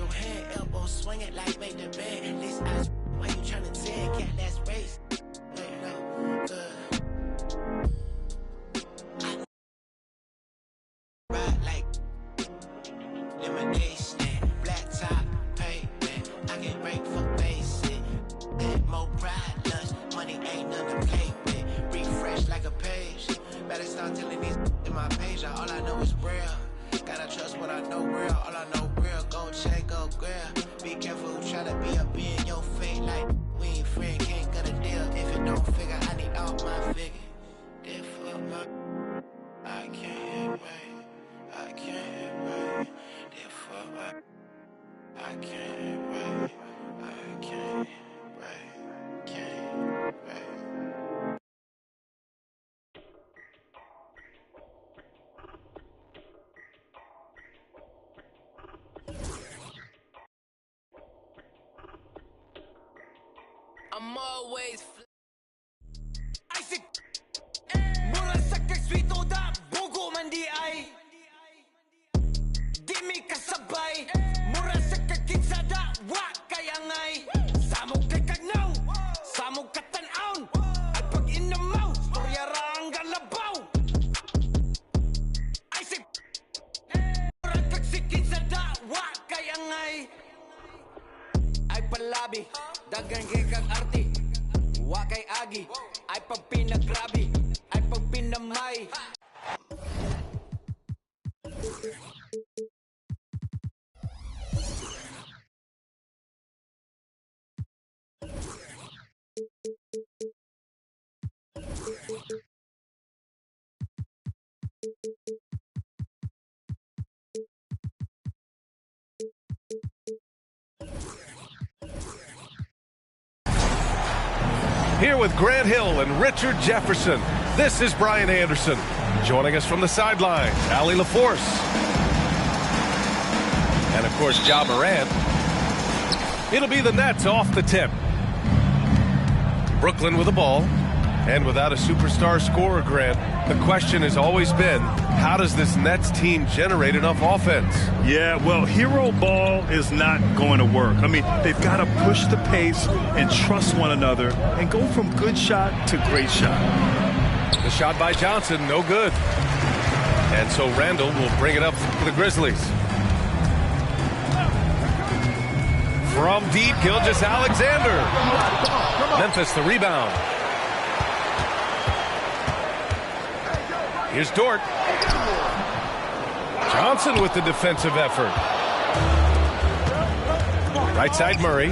your hand, elbow swing it like make the band. This eyes, why you tryna tell? Cat, that's race. Wait, no, ride like lemonade stand, black top, pavement. I can break for basic. More pride, lunch, money ain't nothing to play with. Refresh like a page. Better start telling these in my page. All I know is real. Gotta trust what I know real. All I know real. Go check, go grab. Be careful who try to be up in your face. Like we ain't friend, can't cut a deal. If it don't figure, I need all my figure. Therefore, I can't wait. I can't wait. Therefore, I can't wait. I can't wait. Can't wait. I'm always Isaac mula sa kagswito da bugo man di ay di mi kasabay mura sa kakitsa da wa kayangay samog kay kagnaw samog katanaon at pag inamaw storya ra ang galabaw Isaac mura kagsikitsa da wa kayangay ay palabi dagan kay kag arti wa kay agi ay pag pinagrabi ay pag pinamay Here with Grant Hill and Richard Jefferson, this is Brian Anderson. Joining us from the sidelines, Allie LaForce. And of course, Ja Morant. It'll be the Nets off the tip. Brooklyn with the ball. And without a superstar scorer, Grant, the question has always been, how does this Nets team generate enough offense? Yeah, well, hero ball is not going to work. I mean, they've got to push the pace and trust one another and go from good shot to great shot. The shot by Johnson, no good. And so Randall will bring it up for the Grizzlies. From deep, Gilgeous-Alexander. Memphis the rebound. Here's Dort. Johnson with the defensive effort. Right side Murray.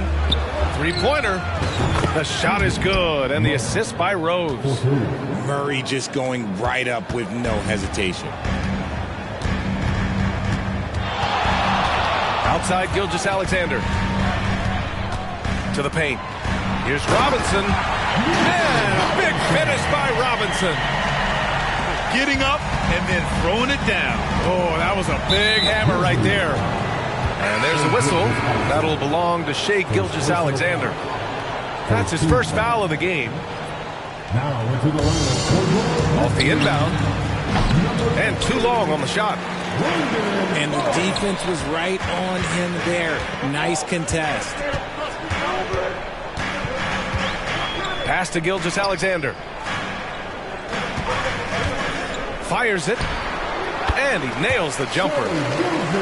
Three-pointer. The shot is good, and the assist by Rose. Murray just going right up with no hesitation. Outside Gilgeous-Alexander. To the paint. Here's Robinson. And a big finish by Robinson. Getting up and then throwing it down. Oh, that was a big hammer right there. And there's a whistle. That'll belong to Shai Gilgeous-Alexander. That's his first foul of the game. Off the inbound. And too long on the shot. And the defense was right on him there. Nice contest. Pass to Gilgeous-Alexander. Fires it, and he nails the jumper.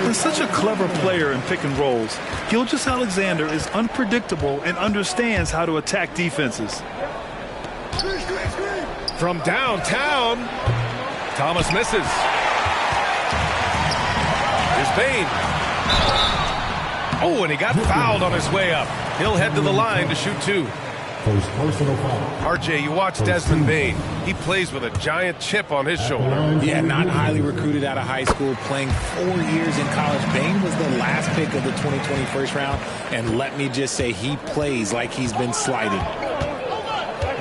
He's such a clever player in pick and rolls. Gilgeous-Alexander is unpredictable and understands how to attack defenses. From downtown, Thomas misses. Here's Bane. Oh, and he got fouled on his way up. He'll head to the line to shoot two. RJ, you watch Desmond Bane. He plays with a giant chip on his shoulder. Yeah, not highly recruited out of high school, playing 4 years in college. Bane was the last pick of the 2020 first round, and let me just say he plays like he's been slighted.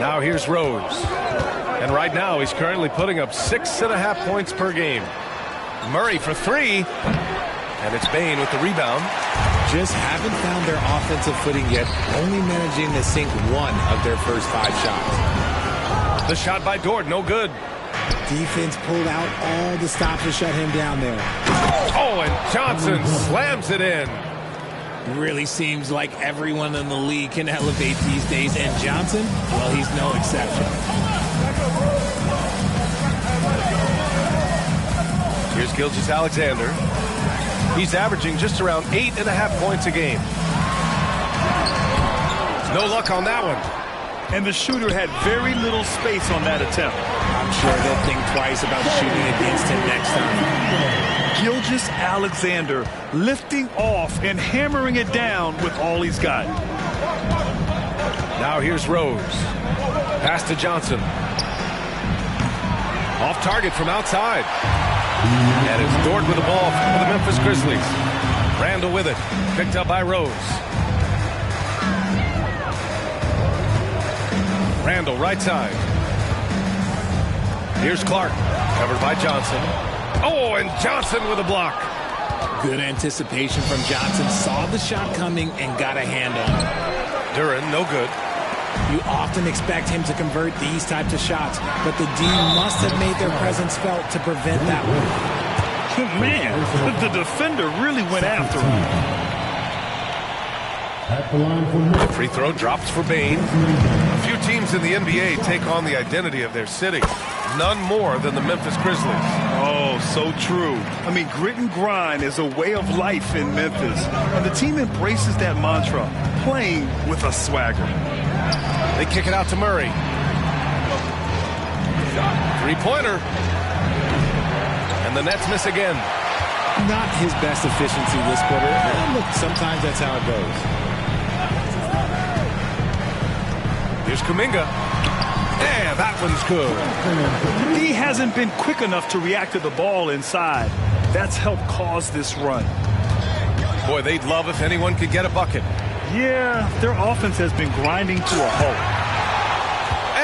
Now here's Rose. And right now he's currently putting up 6.5 points per game. Murray for three. And it's Bane with the rebound. Just haven't found their offensive footing yet, only managing to sink one of their first 5 shots. The shot by Dort, no good. Defense pulled out all the stops to shut him down there. Oh, and Johnson slams it in. Really seems like everyone in the league can elevate these days, and Johnson, well, he's no exception. Here's Gilgeous-Alexander. He's averaging just around 8.5 points a game. No luck on that one. And the shooter had very little space on that attempt. I'm sure they'll think twice about shooting against him next time. Gilgeous-Alexander lifting off and hammering it down with all he's got. Now here's Rose. Pass to Johnson. Off target from outside. And it's Dort with the ball for the Memphis Grizzlies. Randall with it. Picked up by Rose. Randall right side. Here's Clark. Covered by Johnson. Oh, and Johnson with a block. Good anticipation from Johnson. Saw the shot coming and got a hand on it. Duren, no good. You often expect him to convert these types of shots, but the D must have made their presence felt to prevent that one. Man, the defender really went after him. The free throw drops for Bane. A few teams in the NBA take on the identity of their city. None more than the Memphis Grizzlies. Oh, so true. I mean, grit and grind is a way of life in Memphis. And the team embraces that mantra, playing with a swagger. They kick it out to Murray. Three-pointer. And the Nets miss again. Not his best efficiency this quarter. Look, sometimes that's how it goes. Here's Kuminga. Yeah, that one's good. He hasn't been quick enough to react to the ball inside. That's helped cause this run. Boy, they'd love if anyone could get a bucket. Yeah, their offense has been grinding to a halt.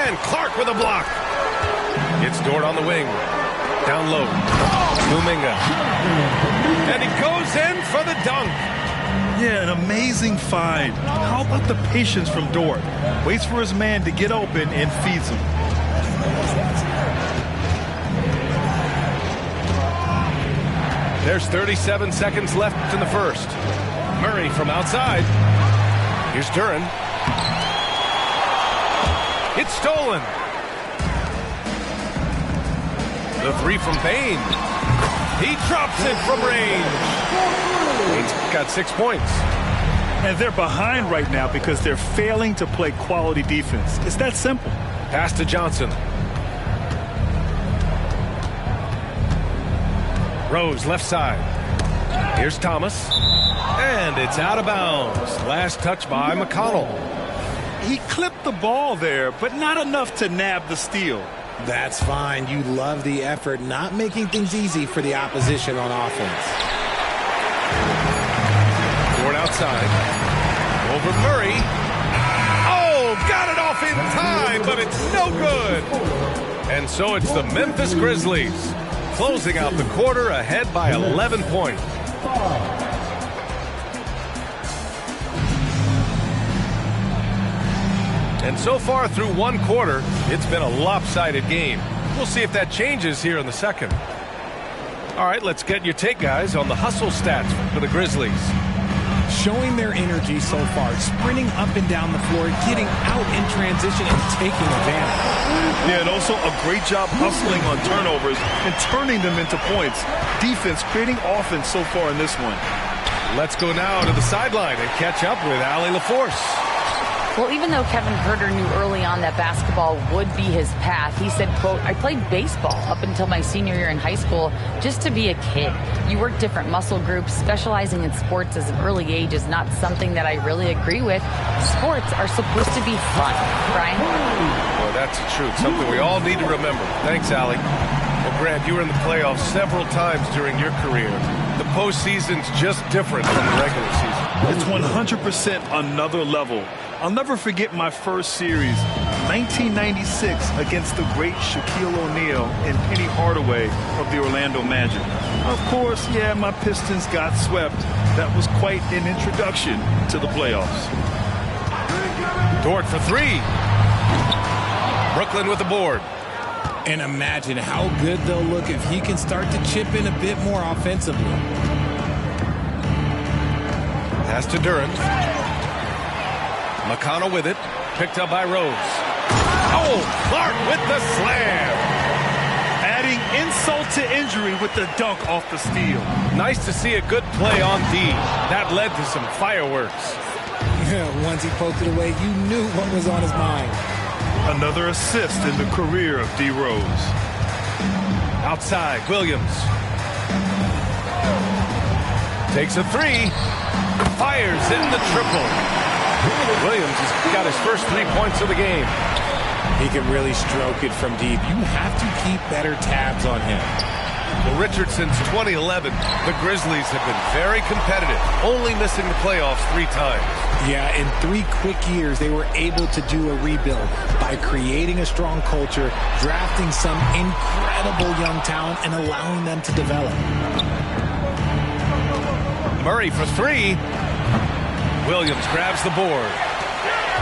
And Clark with a block. It's Dort on the wing. Down low. Kuminga. And he goes in for the dunk. Yeah, an amazing find. How about the patience from Dort? Waits for his man to get open and feeds him. There's 37 seconds left in the first. Murray from outside. Here's Duren. It's stolen. The three from Bane. He drops it from range. Bane's got 6 points. And they're behind right now because they're failing to play quality defense. It's that simple. Pass to Johnson. Rose left side. Here's Thomas. And it's out of bounds. Last touch by McConnell. He clipped the ball there, but not enough to nab the steal. That's fine. You love the effort, not making things easy for the opposition on offense. Dort outside. Over Murray. Oh, got it off in time, but it's no good. And so it's the Memphis Grizzlies closing out the quarter ahead by 11 points. And so far through one quarter, it's been a lopsided game. We'll see if that changes here in the second. All right, let's get your take, guys, on the hustle stats for the Grizzlies. Showing their energy so far, sprinting up and down the floor, getting out in transition and taking advantage. Yeah, and also a great job hustling on turnovers and turning them into points. Defense creating offense so far in this one. Let's go now to the sideline and catch up with Allie LaForce. Well, even though Kevin Herter knew early on that basketball would be his path, he said, quote, I played baseball up until my senior year in high school just to be a kid. You work different muscle groups. Specializing in sports as an early age is not something that I really agree with. Sports are supposed to be fun. Brian? Well, that's the truth. Something we all need to remember. Thanks, Allie. Well, Grant, you were in the playoffs several times during your career. The postseason's just different from the regular season. It's 100% another level. I'll never forget my first series, 1996, against the great Shaquille O'Neal and Penny Hardaway of the Orlando Magic. Of course, yeah, my Pistons got swept. That was quite an introduction to the playoffs. Dort for three. Brooklyn with the board. And imagine how good they'll look if he can start to chip in a bit more offensively. Pass to Durant. McConnell with it. Picked up by Rose. Oh, Clark with the slam. Adding insult to injury with the dunk off the steal. Nice to see a good play on D. That led to some fireworks. Yeah, once he poked it away, you knew what was on his mind. Another assist in the career of D. Rose. Outside, Williams. Takes a three. Fires in the triple. Williams has got his first 3 points of the game. He can really stroke it from deep. You have to keep better tabs on him. Well, Richard, since 2011, the Grizzlies have been very competitive, only missing the playoffs 3 times. Yeah, in 3 quick years, they were able to do a rebuild by creating a strong culture, drafting some incredible young talent, and allowing them to develop. Murray for 3. Williams grabs the board.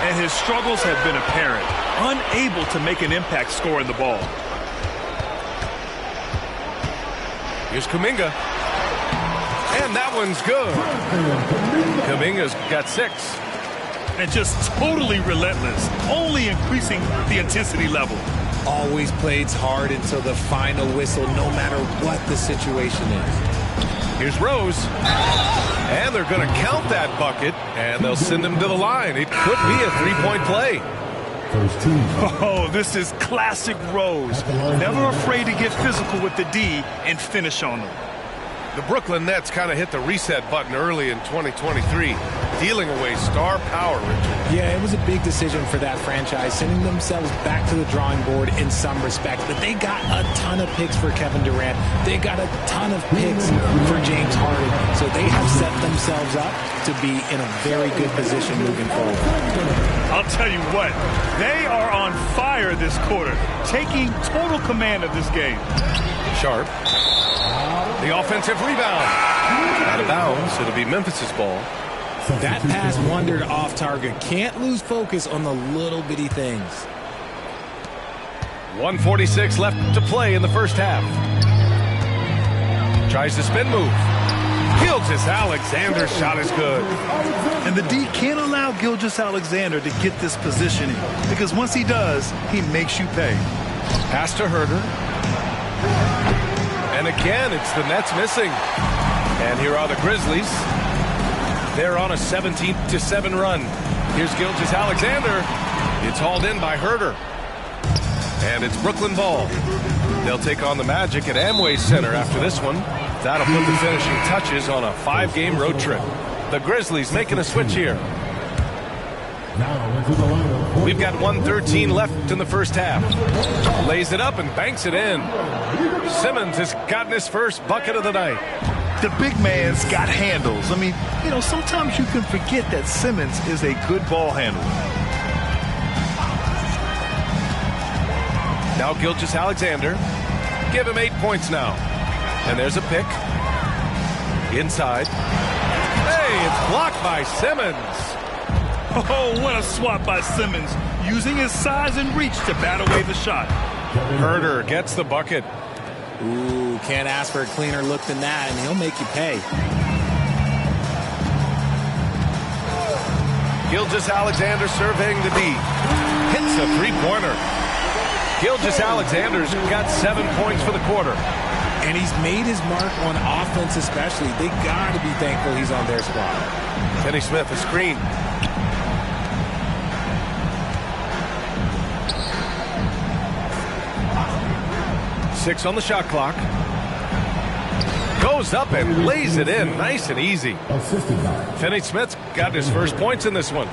And his struggles have been apparent, unable to make an impact scoring the ball. Here's Kuminga. And that one's good. Kuminga's got 6. And just totally relentless, only increasing the intensity level. Always plays hard until the final whistle, no matter what the situation is. Here's Rose. And they're going to count that bucket, and they'll send him to the line. It could be a 3-point play. Oh, this is classic Rose. Never afraid to get physical with the D and finish on them. The Brooklyn Nets kind of hit the reset button early in 2023, dealing away star power, Richard. Yeah, it was a big decision for that franchise, sending themselves back to the drawing board in some respects. But they got a ton of picks for Kevin Durant. They got a ton of picks for James Harden. So they have set themselves up to be in a very good position moving forward. I'll tell you what, they are on fire this quarter, taking total command of this game. Sharp. The offensive rebound. Out of bounds. It'll be Memphis's ball. That pass wandered off target. Can't lose focus on the little bitty things. 1:46 left to play in the first half. Tries to spin move. Gilgeous-Alexander's shot is good. And the D can't allow Gilgeous-Alexander to get this positioning, because once he does, he makes you pay. Pass to Herter. And again, it's the Nets missing. And here are the Grizzlies. They're on a 17-7 run. Here's Gilgeous-Alexander. It's hauled in by Herter. And it's Brooklyn ball. They'll take on the Magic at Amway Center after this one. That'll put the finishing touches on a 5-game road trip. The Grizzlies making a switch here. We've got 1:13 left in the first half. Lays it up and banks it in. Simmons has gotten his first bucket of the night. The big man's got handles. I mean, you know, sometimes you can forget that Simmons is a good ball handler. Now Gilgeous-Alexander. Give him 8 points now. And there's a pick. Inside. Hey, it's blocked by Simmons. Oh, what a swat by Simmons, using his size and reach to bat away the shot. Herter gets the bucket. Ooh, can't ask for a cleaner look than that, and he'll make you pay. Gilgeous-Alexander surveying the D. Hits a 3-pointer. Gilgeous-Alexander's got 7 points for the quarter. And he's made his mark on offense especially. They got to be thankful he's on their squad. Kenny Smith, a screen. Six on the shot clock. Goes up and lays it in nice and easy. Finney-Smith's got his first points in this one.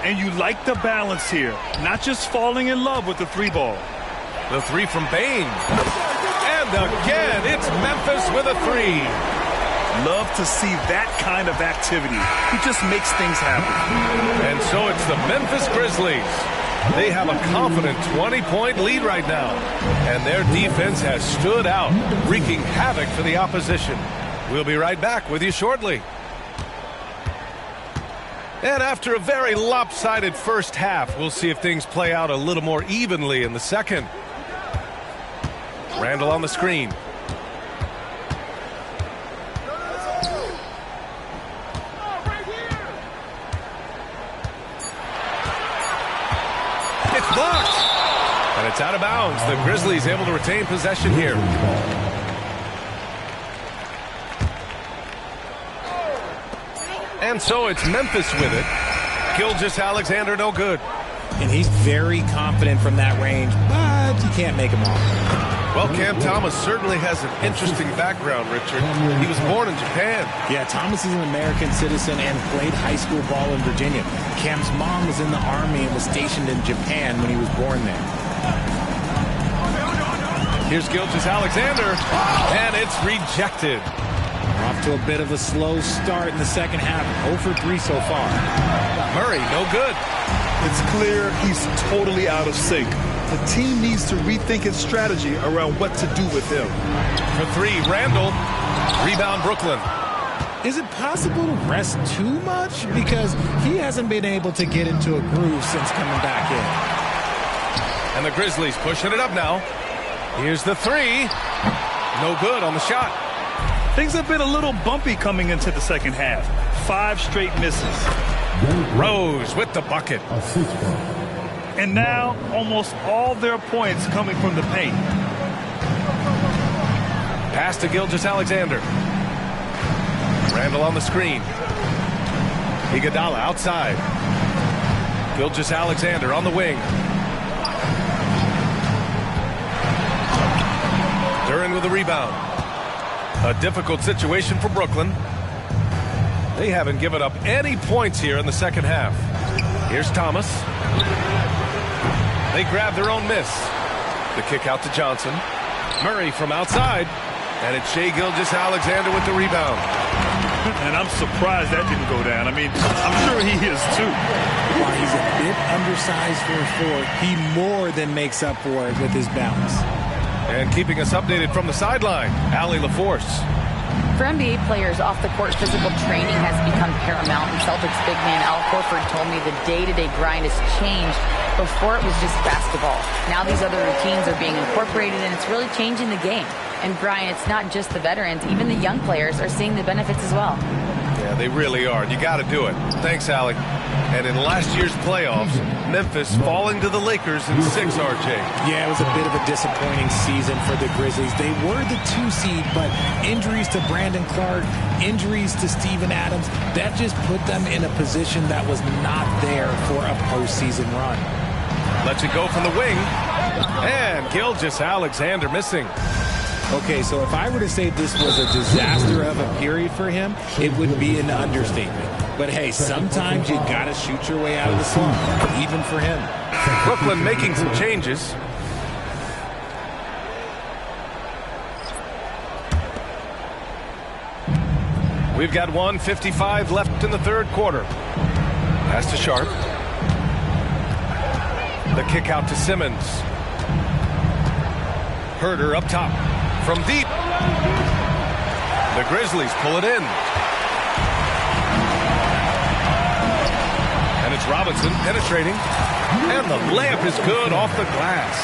And you like the balance here, not just falling in love with the 3-ball. The 3 from Bain. And again, it's Memphis with a 3. Love to see that kind of activity. He just makes things happen. And so it's the Memphis Grizzlies. They have a confident 20-point lead right now. And their defense has stood out, wreaking havoc for the opposition. We'll be right back with you shortly. And after a very lopsided first half, we'll see if things play out a little more evenly in the second. Randall on the screen. blocked. And it's out of bounds. The Grizzlies able to retain possession here. And so it's Memphis with it. Gilgeous-Alexander no good. And he's very confident from that range, but you can't make him all. Well, Cam Thomas certainly has an interesting background, Richard. He was born in Japan. Yeah, Thomas is an American citizen and played high school ball in Virginia. Cam's mom was in the Army and was stationed in Japan when he was born there. Here's Gilgeous-Alexander, and it's rejected. We're off to a bit of a slow start in the second half. 0 for 3 so far. Murray, no good. It's clear he's totally out of sync. The team needs to rethink its strategy around what to do with him. For 3, Randall. Rebound, Brooklyn. Is it possible to rest too much? Because he hasn't been able to get into a groove since coming back in. And the Grizzlies pushing it up now. Here's the 3. No good on the shot. Things have been a little bumpy coming into the second half. 5 straight misses. Rose with the bucket. And now almost all their points coming from the paint. Pass to Gilgeous-Alexander. Randall on the screen. Iguodala outside. Gilgeous-Alexander on the wing. Duren with the rebound. A difficult situation for Brooklyn. They haven't given up any points here in the second half. Here's Thomas. They grab their own miss. The kick out to Johnson. Murray from outside. And it's Shai Gilgeous-Alexander with the rebound. And I'm surprised that didn't go down. I mean, I'm sure he is too. While he's a bit undersized for a forward, he more than makes up for it with his bounce. And keeping us updated from the sideline, Allie LaForce. For NBA players, off-the-court physical training has become paramount, and Celtics big man Al Horford told me the day-to-day grind has changed. Before it was just basketball. Now these other routines are being incorporated, and it's really changing the game. And Brian, it's not just the veterans, even the young players are seeing the benefits as well. Yeah, they really are. You got to do it. Thanks, Allie. And in last year's playoffs, Memphis falling to the Lakers in 6, RJ. Yeah, it was a bit of a disappointing season for the Grizzlies. They were the 2 seed, but injuries to Brandon Clark, injuries to Steven Adams, that just put them in a position that was not there for a postseason run. Lets it go from the wing. And Gilgeous-Alexander missing. Okay, so if I were to say this was a disaster of a period for him, it would be an understatement. But hey, sometimes you gotta shoot your way out of the slump, even for him. Brooklyn making some changes. We've got 1:55 left in the third quarter. Pass to Sharp. The kick out to Simmons. Herder up top. From deep. The Grizzlies pull it in. And it's Robinson penetrating. And the layup is good off the glass.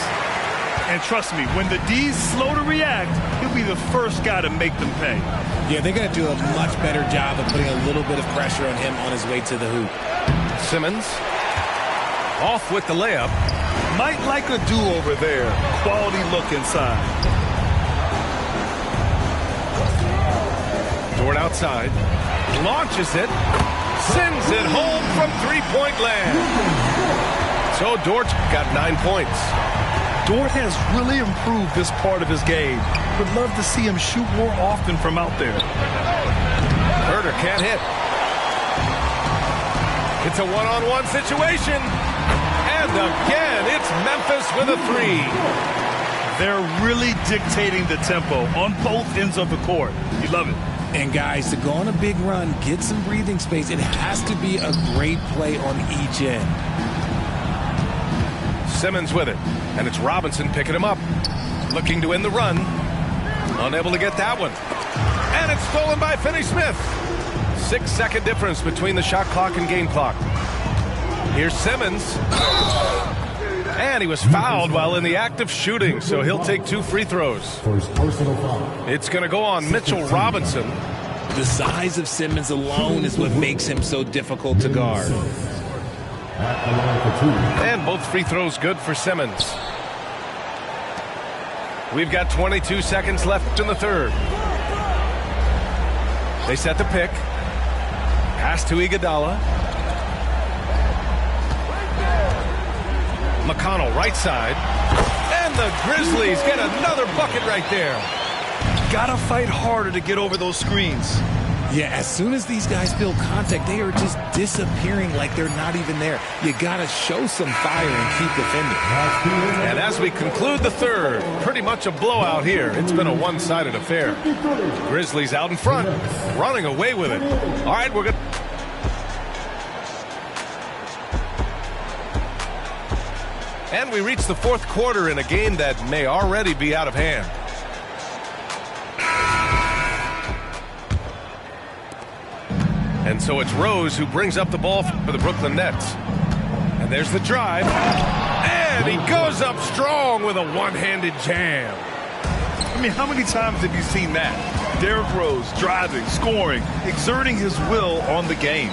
And trust me, when the D's slow to react, he'll be the first guy to make them pay. Yeah, they're going to do a much better job of putting a little bit of pressure on him on his way to the hoop. Simmons off with the layup. Might like a do-over there. Quality look inside. Dort outside. Launches it. Sends it home from three-point land. So Dort got 9 points. Dort has really improved this part of his game. Would love to see him shoot more often from out there. Herder can't hit. It's a one-on-one situation. And again, it's Memphis with a 3. They're really dictating the tempo on both ends of the court. You love it. And guys, to go on a big run, get some breathing space, it has to be a great play on each end. Simmons with it. And it's Robinson picking him up. Looking to end the run. Unable to get that one. And it's stolen by Finney-Smith. 6-second difference between the shot clock and game clock. Here's Simmons. And he was fouled while in the act of shooting, so he'll take 2 free throws. It's going to go on Mitchell Robinson. The size of Simmons alone is what makes him so difficult to guard. And both free throws good for Simmons. We've got 22 seconds left in the third. They set the pick. Pass to Iguodala. McConnell right side. And the Grizzlies get another bucket right there. Gotta fight harder to get over those screens. Yeah, as soon as these guys feel contact, they are just disappearing like they're not even there. You got to show some fire and keep defending. And as we conclude the third, pretty much a blowout here. It's been a one-sided affair. Grizzlies out in front, running away with it. All right, we're good. And we reach the fourth quarter in a game that may already be out of hand. And so it's Rose who brings up the ball for the Brooklyn Nets. And there's the drive. And he goes up strong with a one-handed jam. I mean, how many times have you seen that? Derrick Rose driving, scoring, exerting his will on the game.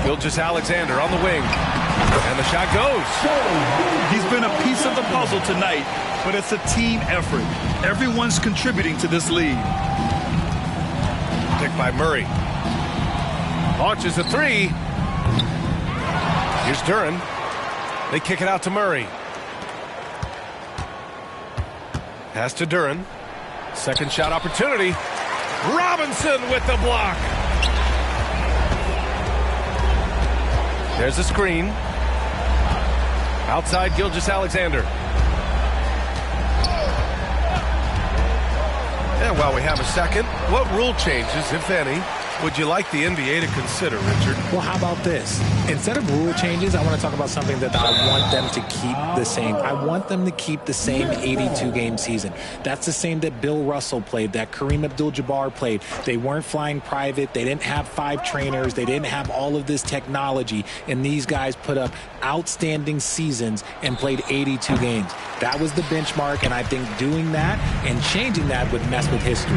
Gilgeous-Alexander on the wing. And the shot goes. He's been a piece of the puzzle tonight, but it's a team effort. Everyone's contributing to this lead. Pick by Murray. Launches a three. Here's Duren. They kick it out to Murray. Pass to Duren. Second shot opportunity. Robinson with the block. There's a screen. Outside Gilgeous-Alexander. And while we have a second, what rule changes, if any, would you like the NBA to consider, Richard? Well, how about this? Instead of rule changes, I want to talk about something that I want them to keep the same. I want them to keep the same 82-game season. That's the same that Bill Russell played, that Kareem Abdul-Jabbar played. They weren't flying private. They didn't have 5 trainers. They didn't have all of this technology. And these guys put up outstanding seasons and played 82 games. That was the benchmark, and I think doing that and changing that would mess with history.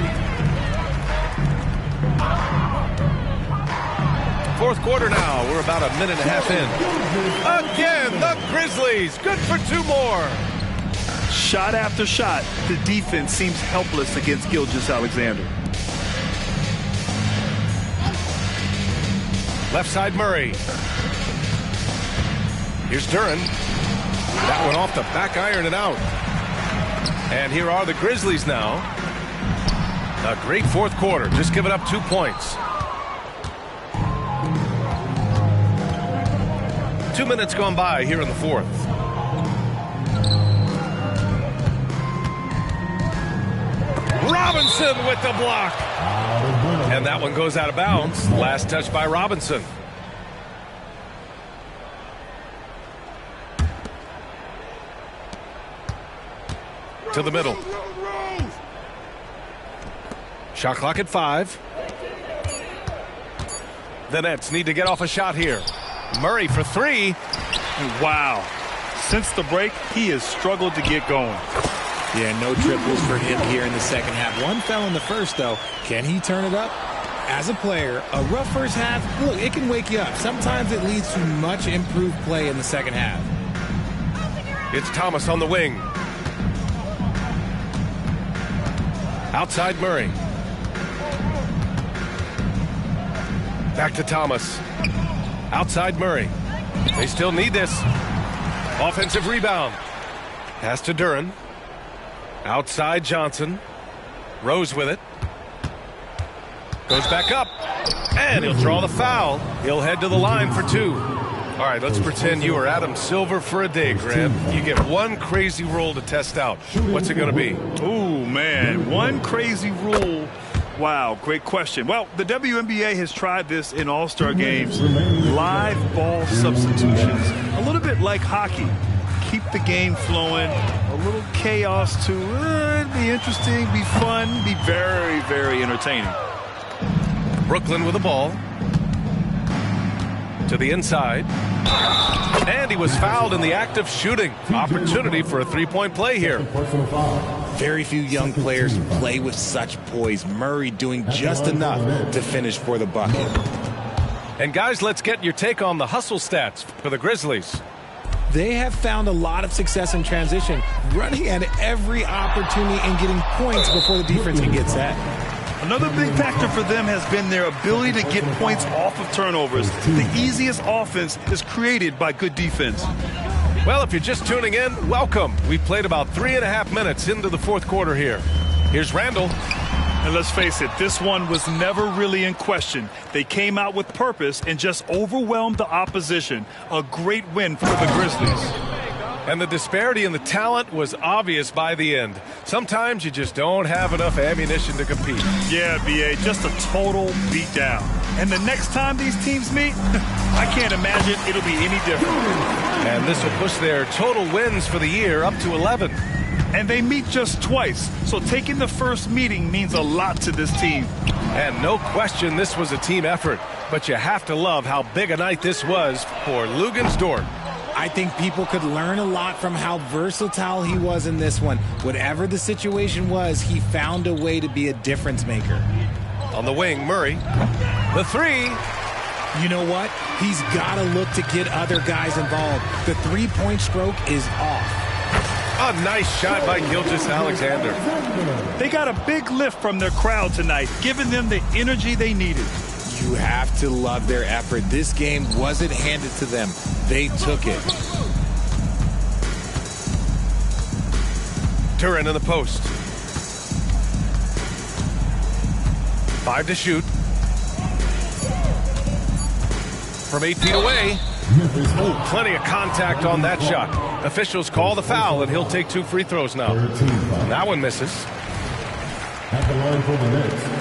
Fourth quarter now. We're about a minute and a half in. Again, the Grizzlies. Good for 2 more. Shot after shot, the defense seems helpless against Gilgeous-Alexander. Left side Murray. Here's Duren. That one off the back iron and out. And here are the Grizzlies now. A great fourth quarter. Just giving up 2 points. 2 minutes gone by here in the fourth. Robinson with the block. And that one goes out of bounds. Last touch by Robinson. To the middle. Shot clock at 5. The Nets need to get off a shot here. Murray for 3. Wow. Since the break, he has struggled to get going. Yeah, no triples for him here in the second half. One fell in the first, though. Can he turn it up? As a player, a rough first half, look, it can wake you up. Sometimes it leads to much improved play in the second half. It's Thomas on the wing. Outside Murray. Back to Thomas. Outside Murray. They still need this. Offensive rebound. Pass to Duren. Outside Johnson. Rose with it. Goes back up. And he'll draw the foul. He'll head to the line for 2. All right, let's pretend you are Adam Silver for a day, Graham. You get one crazy rule to test out. What's it going to be? Ooh, man. One crazy rule. Wow, great question. Well, the WNBA has tried this in all-star games. Live ball substitutions. A little bit like hockey. Keep the game flowing. A little chaos to be interesting, be fun, be very, very entertaining. Brooklyn with the ball. To the inside. And he was fouled in the act of shooting. Opportunity for a 3-point play here. Very few young players play with such poise. Murray doing just enough to finish for the bucket. And guys, let's get your take on the hustle stats for the Grizzlies. They have found a lot of success in transition, running at every opportunity and getting points before the defense can get set. Another big factor for them has been their ability to get points off of turnovers. The easiest offense is created by good defense. Well, if you're just tuning in, welcome. We've played about 3.5 minutes into the fourth quarter here. Here's Randall. And let's face it, this one was never really in question. They came out with purpose and just overwhelmed the opposition. A great win for the Grizzlies. And the disparity in the talent was obvious by the end. Sometimes you just don't have enough ammunition to compete. Yeah, B.A., just a total beatdown. And the next time these teams meet, I can't imagine it'll be any different. And this will push their total wins for the year up to 11. And they meet just twice, so taking the first meeting means a lot to this team. And no question this was a team effort, but you have to love how big a night this was for Lugansdorp. I think people could learn a lot from how versatile he was in this one. Whatever the situation was, he found a way to be a difference maker. On the wing, Murray. The three. You know what? He's got to look to get other guys involved. The three-point stroke is off. A nice shot by Gilgeous-Alexander. They got a big lift from their crowd tonight, giving them the energy they needed. You have to love their effort. This game wasn't handed to them. They took it. Turin in the post. 5 to shoot. From 8 feet away. Oh, plenty of contact on that shot. Officials call the foul, and he'll take 2 free throws now. That one misses. At the line for the Nets,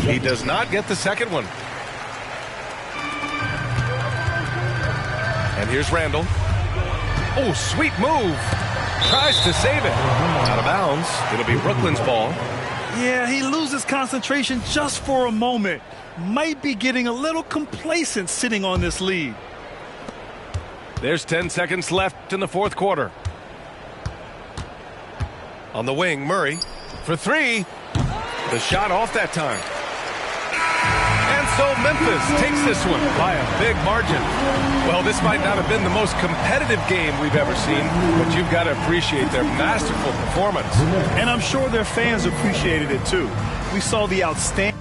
he does not get the second one. And here's Randall. Oh, sweet move. Tries to save it. Out of bounds. It'll be Brooklyn's ball. Yeah, he loses concentration just for a moment. Might be getting a little complacent sitting on this lead. There's 10 seconds left in the fourth quarter. On the wing, Murray for 3. The shot off that time. And so Memphis takes this one by a big margin. Well, this might not have been the most competitive game we've ever seen, but you've got to appreciate their masterful performance. And I'm sure their fans appreciated it too. We saw the outstanding.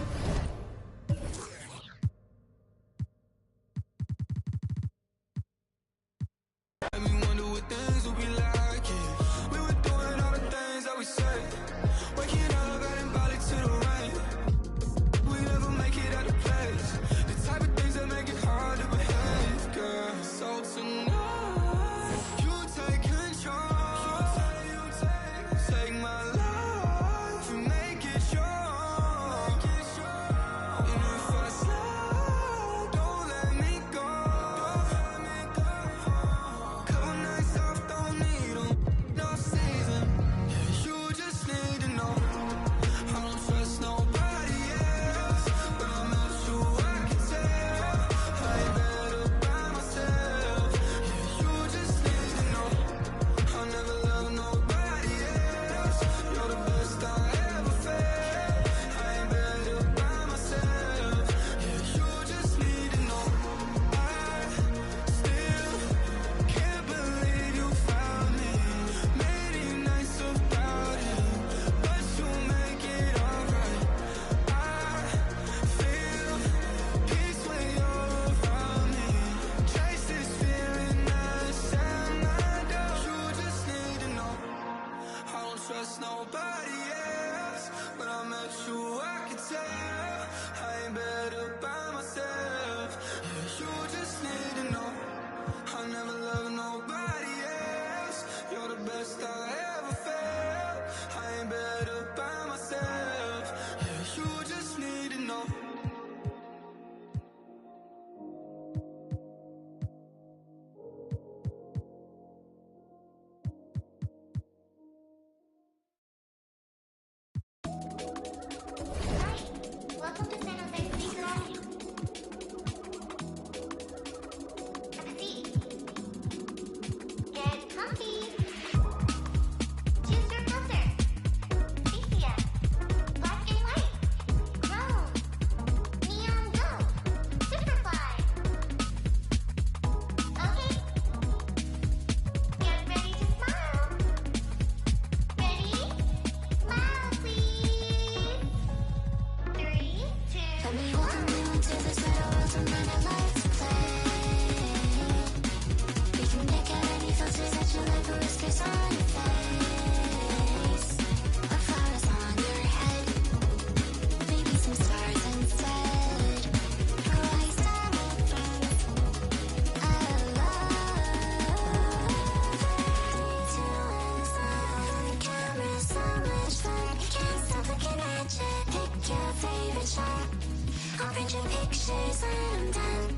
I'll print your pictures when I'm done.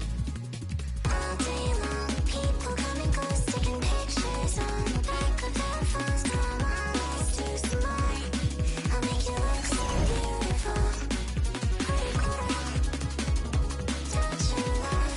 All day long, people come and go, taking pictures on the back of their phones. Come on, let's do some more. I'll make you look so beautiful. Don't you love?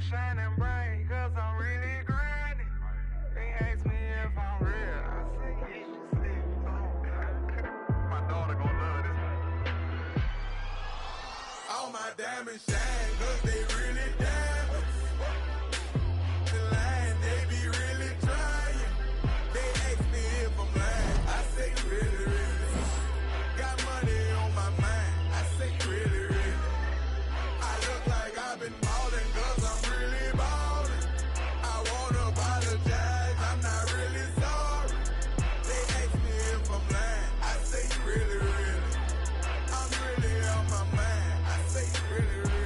shining bright, cause I'm really grinding. They ask me if I'm real, I say yeah. My daughter gon' love this. All my diamonds shine, cause they really diamonds. The line, they be really trying. They ask me if I'm lying, I say really, really. Got money on my mind, I say really, really. I look like I've been ballin' cause I'm really ballin'. I wanna apologize, I'm not really sorry. They ask me if I'm lying, I say really, really. I'm really on my mind, I say really, really.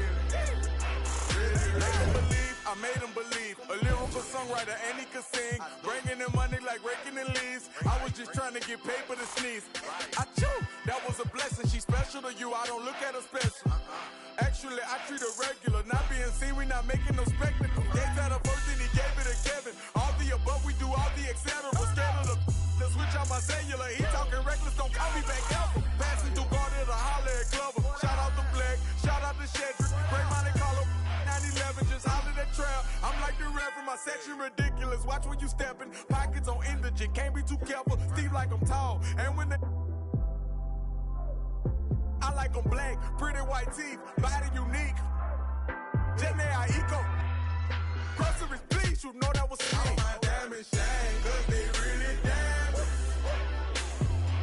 Make them believe, I made them believe. A lyrical songwriter and he could sing. Bringing in money like raking in leaves. I was just trying to get paper to sneeze. I chew, that was a blessing. She's special to you, I don't look at her special. Actually, I treat her regular. Not being seen, we not making no spectacle. Gave that a first and he gave it to Kevin. All the above, we do all the etc. Scared of the switch on my cellular. He talking reckless, don't call me back ever. Passing through Garden to holler at Glover. Shout out to Black, shout out to Shedrick. Great Monte Carlo, 911, just holler that trail. I'm like the rap from my section, ridiculous. Watch when you steppin'. Pockets on indigent, can't be too careful. Steve like I'm tall, and when they I like them black, pretty white teeth, body unique. Jenny I eco. Groceries, please, you know that was me. All my diamonds shine, cause they really diamonds.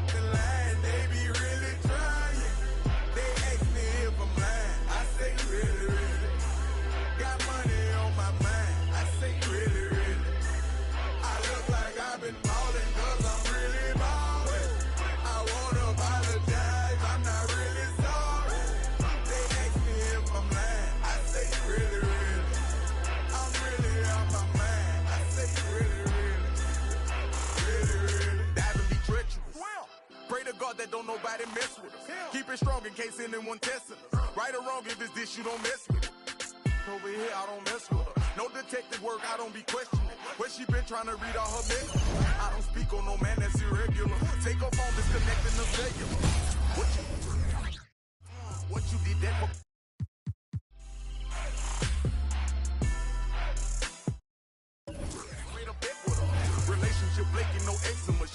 The line, they be really trying. They ask me if I'm lying, I say really, really. Got money on my mind, I say really, really. I look like I've been ballin' cause I'm really ballin'. I wanna apologize, I'm not really sorry. They ask me if I'm lying, I say really, really. I'm really on my mind, I say really, really. Really, really. Diving be treacherous. Pray to God that don't nobody mess with us. Keep it strong in case anyone testing us. Right or wrong, if it's this, you don't mess with it. Over here, I don't mess with her. No detective work, I don't be questioning. Where she been trying to read all her messages? I don't speak on no man that's irregular. Take her phone, disconnecting the cellular. What you did that for? Made a bet with her. Relationship Blake, no eczema.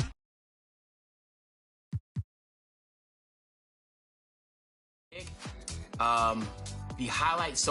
The highlight so